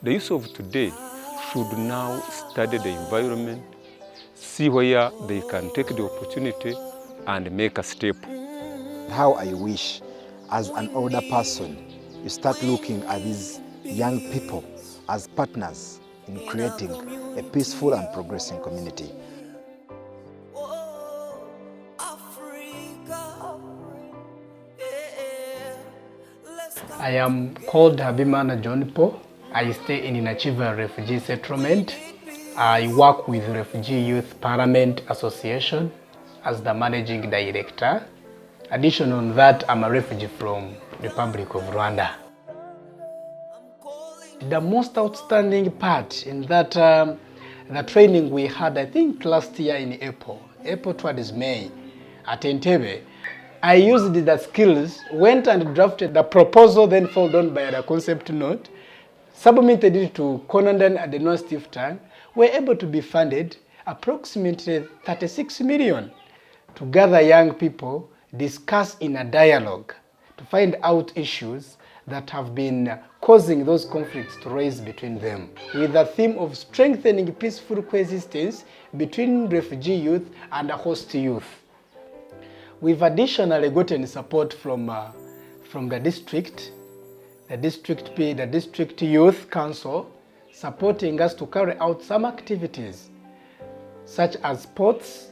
The youth of today should now study the environment, see where they can take the opportunity and make a step. How I wish, as an older person, you start looking at these young people as partners in creating a peaceful and progressing community. I am called Habimana John Paul. I stay in Inachiva Refugee Settlement. I work with Refugee Youth Parliament Association as the managing director. Addition on that, I'm a refugee from Republic of Rwanda. The most outstanding part in that the training we had, I think last year in April towards May at Entebbe, I used the skills, went and drafted the proposal, then followed on by the concept note, submitted it to Conandan at the North Tiftan. We're able to be funded approximately 36 million to gather young people, discuss in a dialogue to find out issues that have been causing those conflicts to rise between them, with the theme of strengthening peaceful coexistence between refugee youth and host youth. We've additionally gotten support from the district youth council, supporting us to carry out some activities such as sports,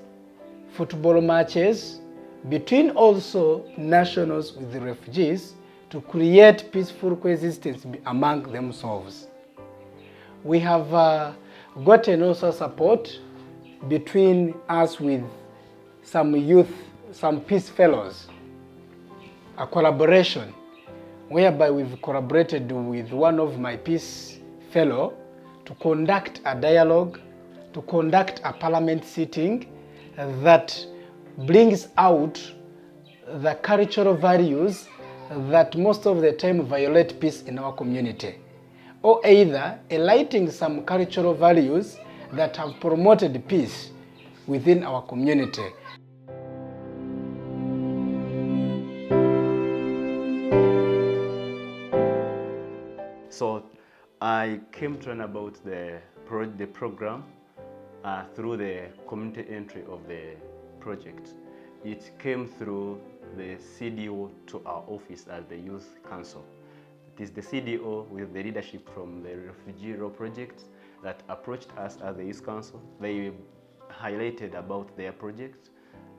football matches, between also nationals with the refugees to create peaceful coexistence among themselves. We have gotten also support between us with some youth, some peace fellows, a collaboration whereby we've collaborated with one of my peace fellow to conduct a dialogue, to conduct a parliament sitting that brings out the cultural values that most of the time violate peace in our community, or either enlightening some cultural values that have promoted peace within our community. So I came to learn about the program through the community entry of the project. It came through the CDO to our office as the Youth Council. It is the CDO with the leadership from the Refugee Law Project that approached us as the Youth Council. They highlighted about their project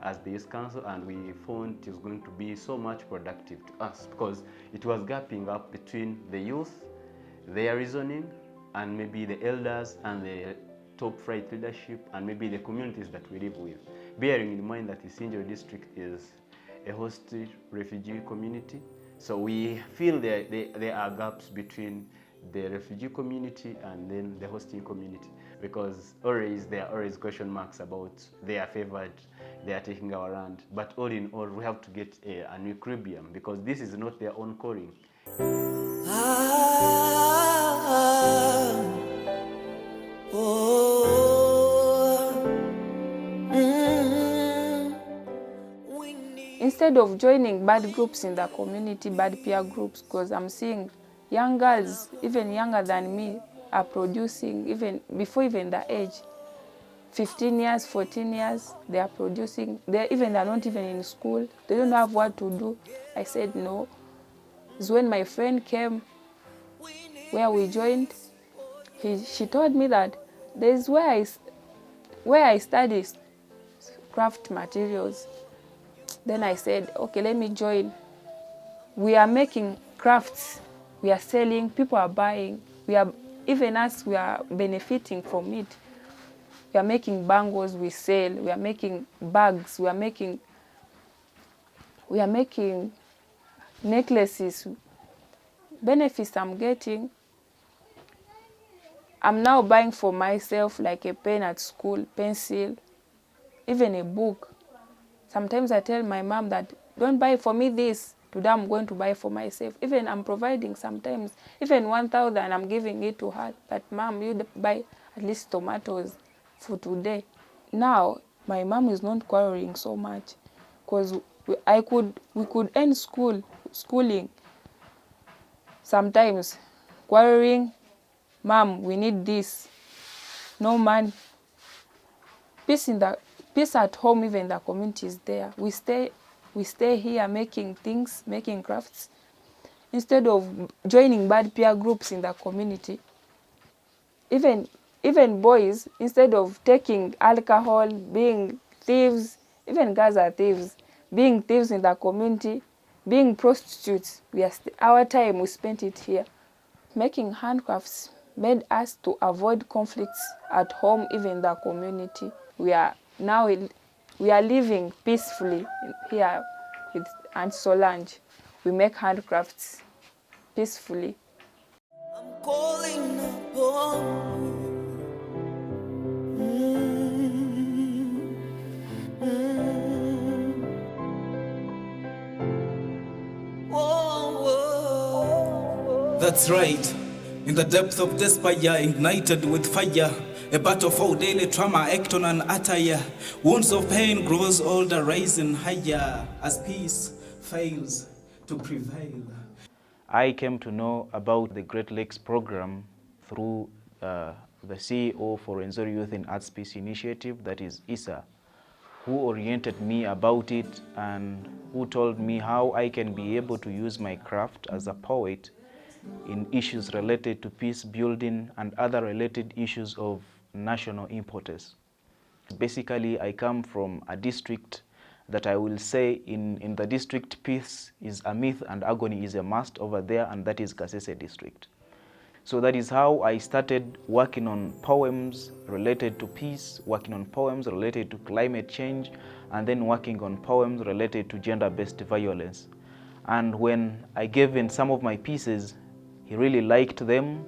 as the Youth Council, and we found it was going to be so much productive to us because it was gapping up between the youth, their reasoning, and maybe the elders and the top flight leadership, and maybe the communities that we live with. Bearing in mind that Isinjiro district is a host refugee community, so we feel there are gaps between the refugee community and then the hosting community, because there are always question marks about they are favored, they are taking our land. But all in all, we have to get an equilibrium because this is not their own calling. Instead of joining bad groups in the community, bad peer groups, because I'm seeing young girls, even younger than me, are producing, even before even the age, 15 years, 14 years, they are producing. They're not even in school. They don't have what to do. I said no. It's when my friend came, where we joined, she told me that there's where I study craft materials. Then I said, okay, let me join. We are making crafts, we are selling, people are buying. Even us, we are benefiting from it. We are making bangles, we sell. We are making bags, we are making necklaces. Benefits I'm getting. I'm now buying for myself like a pen at school, pencil, even a book. Sometimes I tell my mom that, don't buy for me this. Today I'm going to buy for myself. Even I'm providing sometimes, even 1,000 I'm giving it to her. But mom, you buy at least tomatoes for today. Now, my mom is not quarreling so much because we could end schooling. Sometimes quarreling, Mom, we need this. No money. Peace at home, even the community is there. We stay here making things, making crafts, instead of joining bad peer groups in the community. Even boys, instead of taking alcohol, being thieves, even girls are thieves, being thieves in the community, being prostitutes, our time we spent it here. Making handcrafts made us to avoid conflicts at home, even the community. We are living peacefully here with Aunt Solange. We make handcrafts peacefully. I'm calling upon That's right. In the depth of despair, ignited with fire, a battle for daily trauma, act on an attire. Wounds of pain grows older, rising higher as peace fails to prevail. I came to know about the Great Lakes program through the CEO for Rwenzori Youth in Arts Peace Initiative, that is ISA, who oriented me about it and who told me how I can be able to use my craft as a poet in issues related to peace building and other related issues of national importance. Basically, I come from a district that I will say in the district, peace is a myth and agony is a must over there, and that is Kasese district. So that is how I started working on poems related to peace, working on poems related to climate change, and then working on poems related to gender-based violence. And when I gave in some of my pieces, he really liked them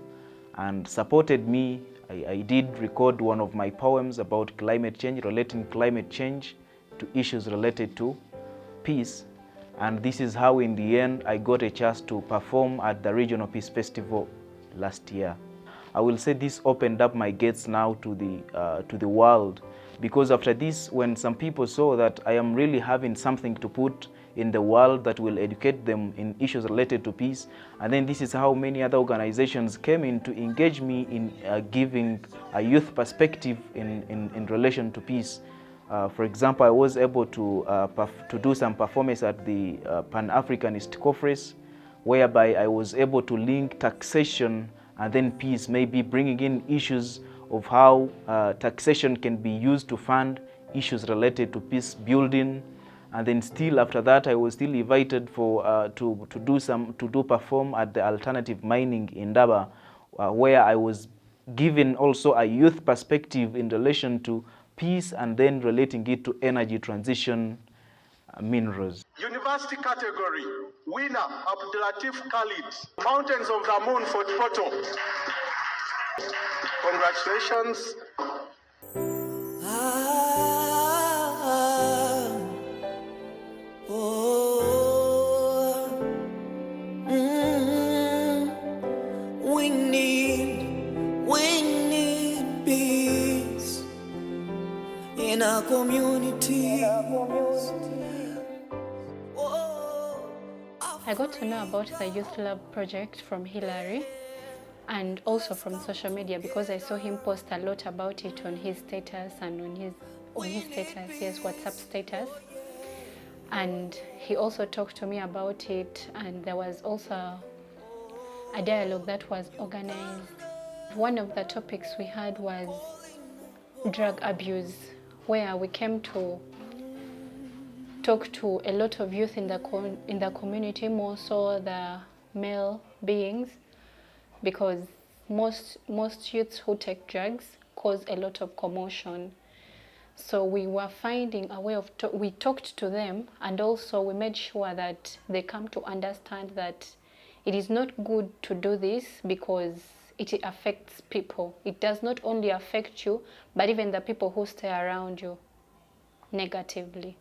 and supported me. I did record one of my poems about climate change, relating climate change to issues related to peace. And this is how in the end I got a chance to perform at the Regional Peace Festival last year. I will say this opened up my gates now to the world, because after this, when some people saw that I am really having something to put in the world that will educate them in issues related to peace, and then this is how many other organizations came in to engage me in giving a youth perspective in relation to peace. For example, I was able to do some performance at the Pan-Africanist Conference, whereby I was able to link taxation and then peace, maybe bringing in issues of how taxation can be used to fund issues related to peace building. And then still after that, I was still invited to perform at the alternative mining in Daba, where I was given also a youth perspective in relation to peace and then relating it to energy transition minerals. University category, winner Abdulatif Khalid, Mountains of the Moon for Poto. Congratulations. We need peace in our community. I got to know about the Youth Lab project from Hillary and also from social media, because I saw him post a lot about it on his status and on his WhatsApp status. And he also talked to me about it, and there was also a dialogue that was organized. One of the topics we had was drug abuse, where we came to talk to a lot of youth in the community, more so the male beings, because most youths who take drugs cause a lot of commotion. So we were finding a way of we talked to them, and also we made sure that they come to understand that it is not good to do this, because it affects people. It does not only affect you, but even the people who stay around you negatively.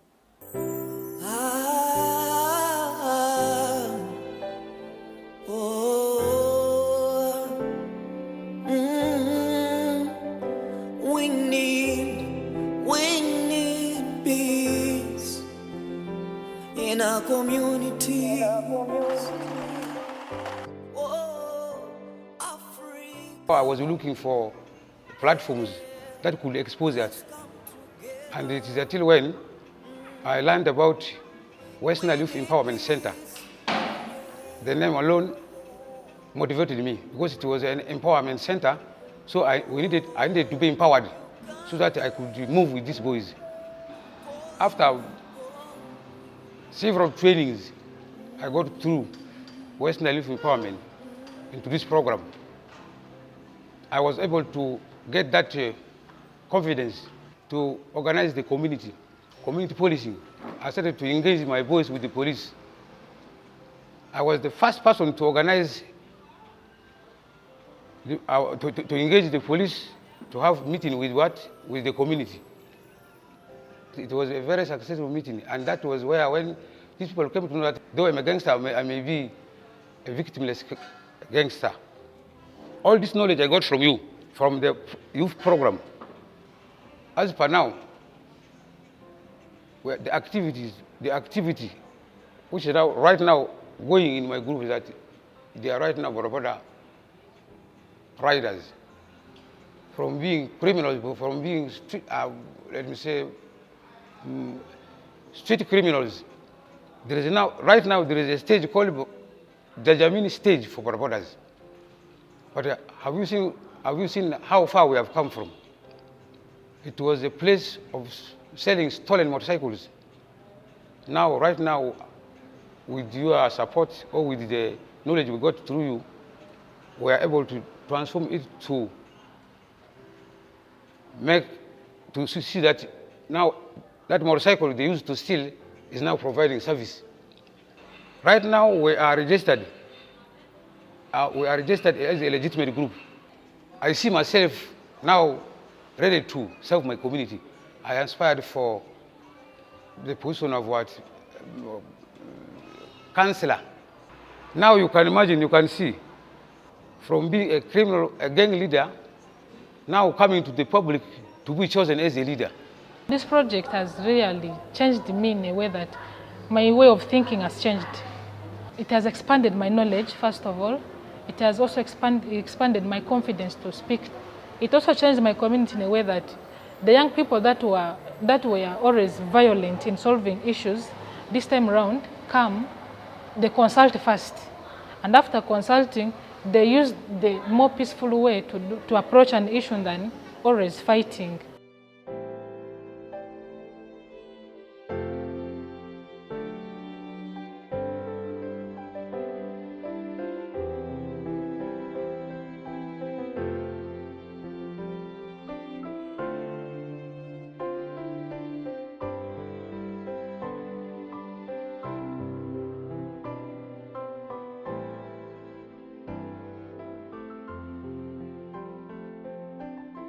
We need peace in our community. Oh, Africa. I was looking for platforms that could expose us. And it is until when I learned about Western Youth Empowerment Center. The name alone motivated me because it was an empowerment center, so I needed to be empowered so that I could move with these boys. After several trainings, I got through Western Youth Empowerment into this program. I was able to get that confidence to organize the community policing. I started to engage my boys with the police. I was the first person to organize, to engage the police, to have meeting with the community. It was a very successful meeting, and that was where when these people came to know that though I'm a gangster, I may be a victimless gangster. All this knowledge I got from you, from the youth program. As per now, the activity which is now, right now going in my group is that they are right now border riders. From being criminals, from being street, let me say, street criminals. There is now, right now, there is a stage called the Jamini stage for borders. But have you seen how far we have come from? It was a place of selling stolen motorcycles. Now, right now, with your support or with the knowledge we got through you, we are able to transform it to see that now that motorcycle they used to steal is now providing service. Right now, we are registered. We are registered as a legitimate group. I see myself now ready to serve my community. I aspired for the position of councillor. Now you can imagine, you can see, from being a criminal, a gang leader, now coming to the public to be chosen as a leader. This project has really changed me in a way that my way of thinking has changed. It has expanded my knowledge, first of all. It has also expanded my confidence to speak. It also changed my community in a way that the young people that were always violent in solving issues, this time around, they consult first. And after consulting, they use the more peaceful way to approach an issue than always fighting.